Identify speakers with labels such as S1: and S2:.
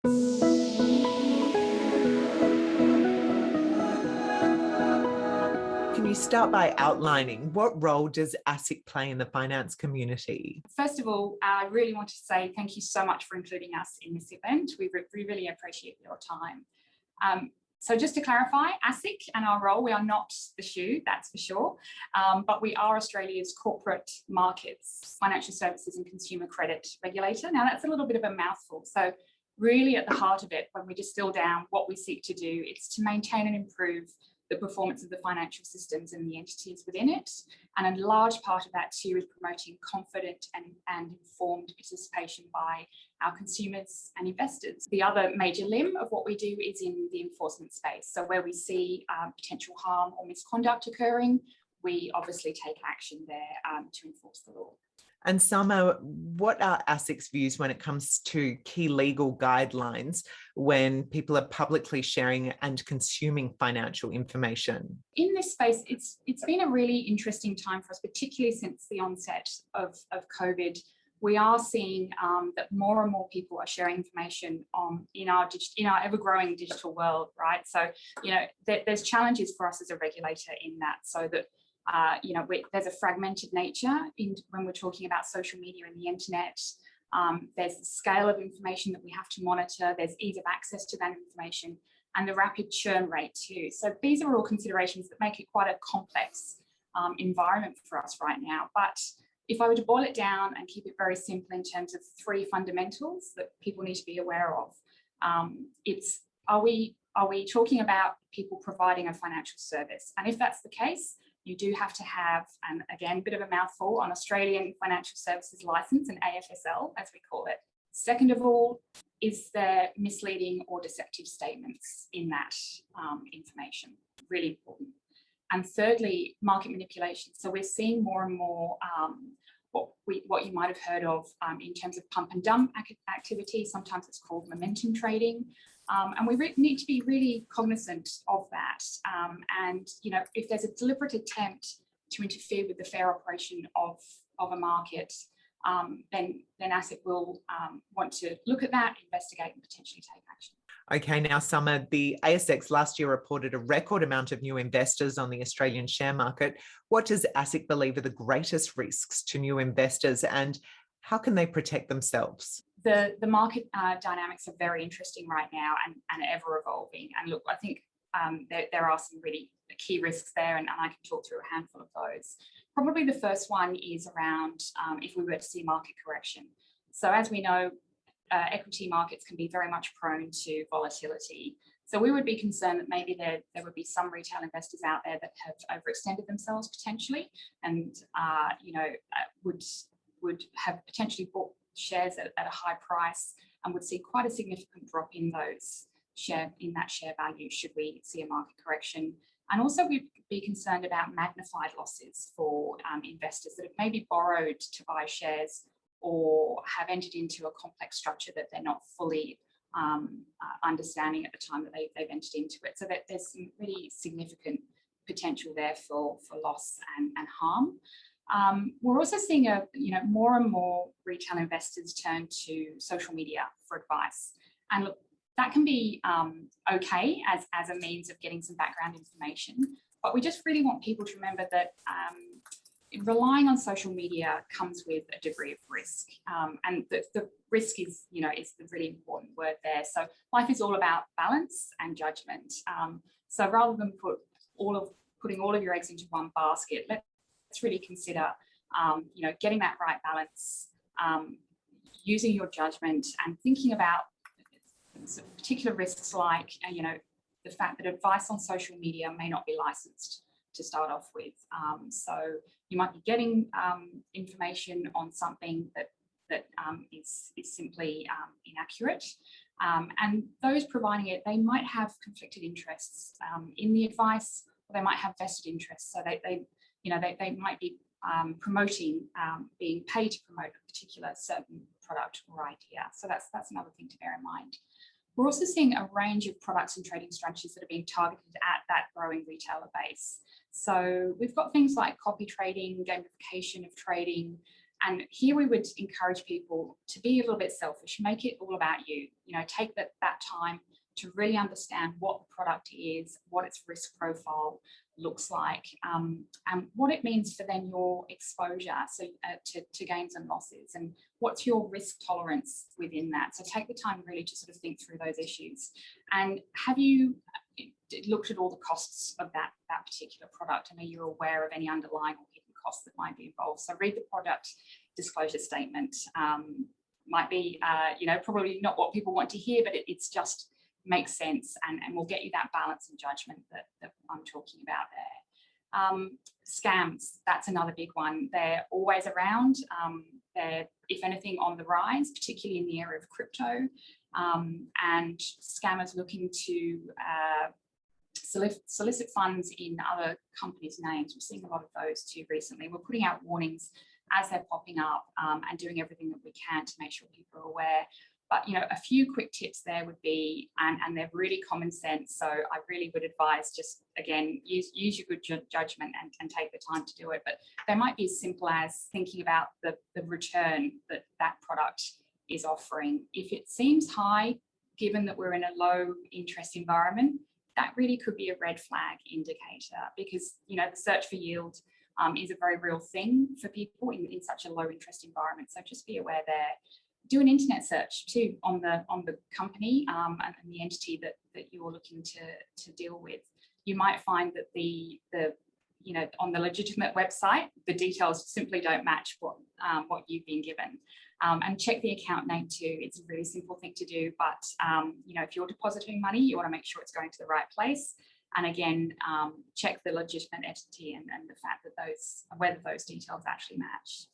S1: Can you start by outlining what role does Asic play in the finance community?
S2: First of all, I really want to say thank you so much for including us in this event. We really appreciate your time. So just to clarify, Asic and our role, we are not the shoe, that's for sure, but we are Australia's corporate markets, financial services and consumer credit regulator. Now that's a little bit of a mouthful. So really at the heart of it, when we distill down what we seek to do, it's to maintain and improve the performance of the financial systems and the entities within it. And a large part of that too is promoting confident and informed participation by our consumers and investors. The other major limb of what we do is in the enforcement space. So where we see potential harm or misconduct occurring, we obviously take action there to enforce the law.
S1: And Summer, what are Asic's views when it comes to key legal guidelines when people are publicly sharing and consuming financial information?
S2: In this space, it's been a really interesting time for us, particularly since the onset of COVID. We are seeing that more and more people are sharing information in our ever-growing digital world, right? So, there's challenges for us as a regulator in that, so that there's a fragmented nature when we're talking about social media and the internet. There's the scale of information that we have to monitor. There's ease of access to that information and the rapid churn rate too. So these are all considerations that make it quite a complex environment for us right now. But if I were to boil it down and keep it very simple in terms of three fundamentals that people need to be aware of, it's are we talking about people providing a financial service? And if that's the case, you do have to have, and again, a bit of a mouthful, an Australian Financial Services Licence, an AFSL, as we call it. Second of all, is there misleading or deceptive statements in that information? Really important. And thirdly, market manipulation. So we're seeing more and more what you might have heard of in terms of pump and dump activity. Sometimes it's called momentum trading. And we need to be really cognizant of that. And if there's a deliberate attempt to interfere with the fair operation of a market, then Asic will want to look at that, investigate, and potentially take action.
S1: Okay, now Summer, the ASX last year reported a record amount of new investors on the Australian share market. What does Asic believe are the greatest risks to new investors, and how can they protect themselves?
S2: The market dynamics are very interesting right now and ever evolving. And look, I think there are some really key risks there, and I can talk through a handful of those. Probably the first one is around if we were to see market correction. So as we know, equity markets can be very much prone to volatility. So we would be concerned that maybe there would be some retail investors out there that have overextended themselves potentially, and would have potentially bought shares at a high price and would see quite a significant drop in that share value should we see a market correction. And also we'd be concerned about magnified losses for investors that have maybe borrowed to buy shares or have entered into a complex structure that they're not fully understanding at the time that they've entered into it. So that there's some really significant potential there for loss and harm. We're also seeing more and more retail investors turn to social media for advice. And look, that can be okay as a means of getting some background information, but we just really want people to remember that relying on social media comes with a degree of risk. And the risk is the really important word there. So life is all about balance and judgment. So rather than putting all of your eggs into one basket, let's really consider, getting that right balance, using your judgment and thinking about particular risks like, the fact that advice on social media may not be licensed to start off with. So you might be getting information on something that is simply inaccurate. And those providing it, they might have conflicted interests in the advice, or they might have vested interests. So they might be promoting, being paid to promote a particular certain product or idea. So that's another thing to bear in mind. We're also seeing a range of products and trading strategies that are being targeted at that growing retailer base. So we've got things like copy trading, gamification of trading, And here we would encourage people to be a little bit selfish, make it all about you. You know, take that time to really understand what the product is, what its risk profile looks like, and what it means for then your exposure, so to gains and losses, and what's your risk tolerance within that. So take the time really to sort of think through those issues. And have you looked at all the costs of that particular product, and are you aware of any underlying or hidden costs that might be involved? So read the product disclosure statement. Might be, you know, probably not what people want to hear, but it's just makes sense, and will get you that balance and judgment that I'm talking about there. Scams, that's another big one. They're always around. They're, if anything, on the rise, particularly in the area of crypto, and scammers looking to solicit funds in other companies' names. We're seeing a lot of those too recently. We're putting out warnings as they're popping up, and doing everything that we can to make sure people are aware. But, you know, a few quick tips there would be, and they're really common sense. So I really would advise just, again, use your good judgment and take the time to do it. But they might be as simple as thinking about the return that product is offering. If it seems high, given that we're in a low interest environment, that really could be a red flag indicator, because, you know, the search for yield is a very real thing for people in such a low interest environment. So just be aware there. Do an internet search too on the company and the entity that you're looking to deal with. You might find that the you know, on the legitimate website, the details simply don't match what you've been given. And check the account name too. It's a really simple thing to do, but you know, if you're depositing money, you want to make sure it's going to the right place. And again, check the legitimate entity and the fact that whether those details actually match.